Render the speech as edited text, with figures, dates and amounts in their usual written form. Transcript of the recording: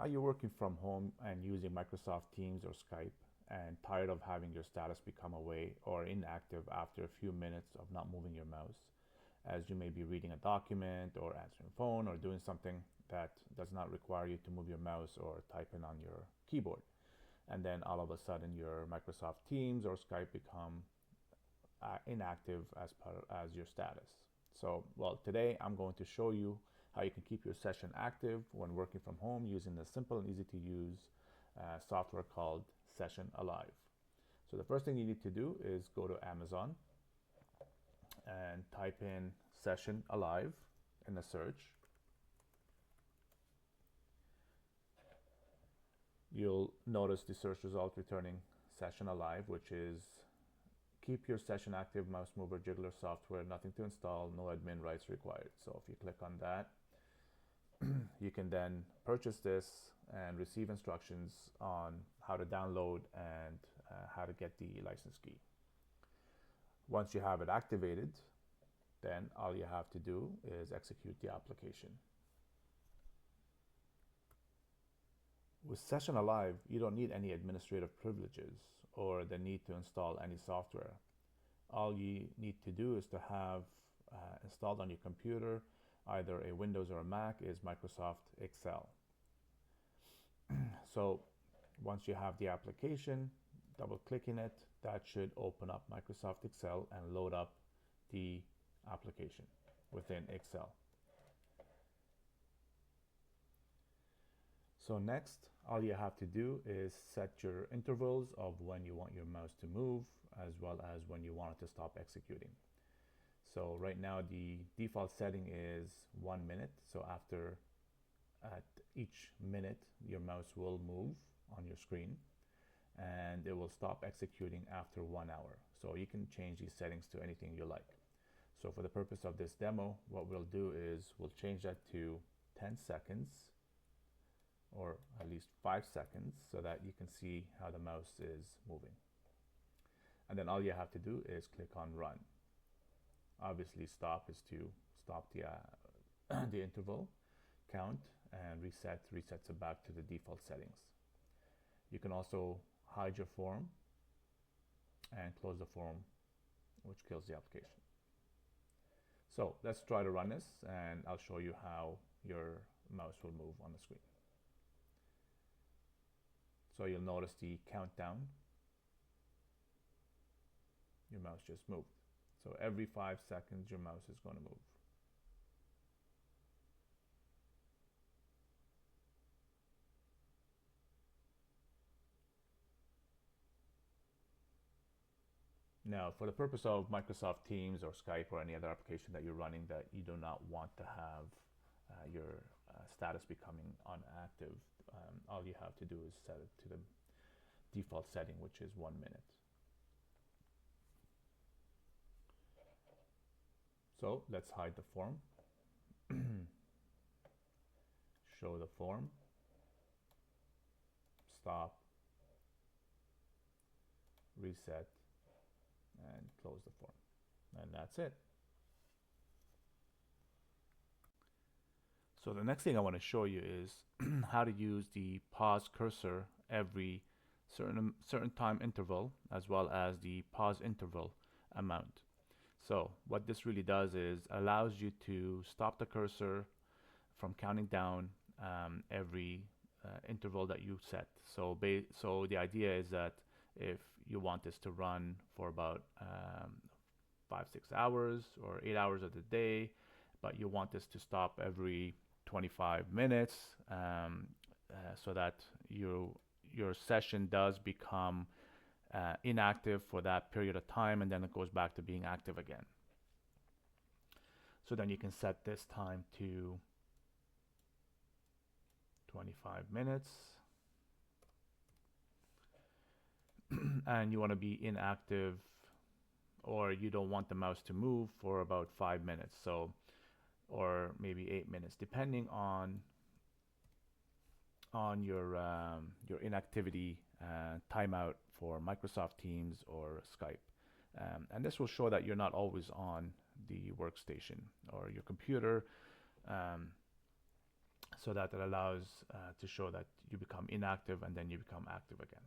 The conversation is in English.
Are you working from home and using Microsoft Teams or Skype and tired of having your status become away or inactive after a few minutes of not moving your mouse, as you may be reading a document or answering a phone or doing something that does not require you to move your mouse or type in on your keyboard? And then all of a sudden your Microsoft Teams or Skype become inactive as your status. So, well, today I'm going to show you how you can keep your session active when working from home using the simple and easy to use software called Session Alive. So the first thing you need to do is go to Amazon and type in Session Alive in the search. You'll notice the search result returning Session Alive, which is keep your session active mouse mover Jiggler software, nothing to install, no admin rights required. So if you click on that, you can then purchase this and receive instructions on how to download and how to get the license key. Once you have it activated, then all you have to do is execute the application. With Session Alive, you don't need any administrative privileges or the need to install any software. All you need to do is to have installed on your computer, either a Windows or a Mac, is Microsoft Excel. So once you have the application, double clicking it, that should open up Microsoft Excel and load up the application within Excel. So next, all you have to do is set your intervals of when you want your mouse to move, as well as when you want it to stop executing. So right now the default setting is 1 minute. So at each minute, your mouse will move on your screen and it will stop executing after 1 hour. So you can change these settings to anything you like. So for the purpose of this demo, what we'll do is we'll change that to 10 seconds or at least 5 seconds so that you can see how the mouse is moving. And then all you have to do is click on run. Obviously stop is to stop the, the interval count, and resets it back to the default settings. You can also hide your form and close the form, which kills the application. So let's try to run this and I'll show you how your mouse will move on the screen. So you'll notice the countdown. Your mouse just moved. So every 5 seconds your mouse is going to move. Now, for the purpose of Microsoft Teams or Skype or any other application that you're running that you do not want to have your status becoming unactive, all you have to do is set it to the default setting, which is 1 minute. So let's hide the form, show the form, stop, reset, and close the form. And that's it. So the next thing I want to show you is how to use the pause cursor every certain time interval, as well as the pause interval amount. So what this really does is allows you to stop the cursor from counting down every interval that you set. So the idea is that if you want this to run for about 5-6 hours or 8 hours of the day, but you want this to stop every 25 minutes so that your session does become inactive for that period of time, and then it goes back to being active again. So then you can set this time to 25 minutes and you want to be inactive, or you don't want the mouse to move for about 5 minutes, so or maybe 8 minutes, depending on your inactivity timeout for Microsoft Teams or Skype. And this will show that you're not always on the workstation or your computer. so that it allows to show that you become inactive and then you become active again.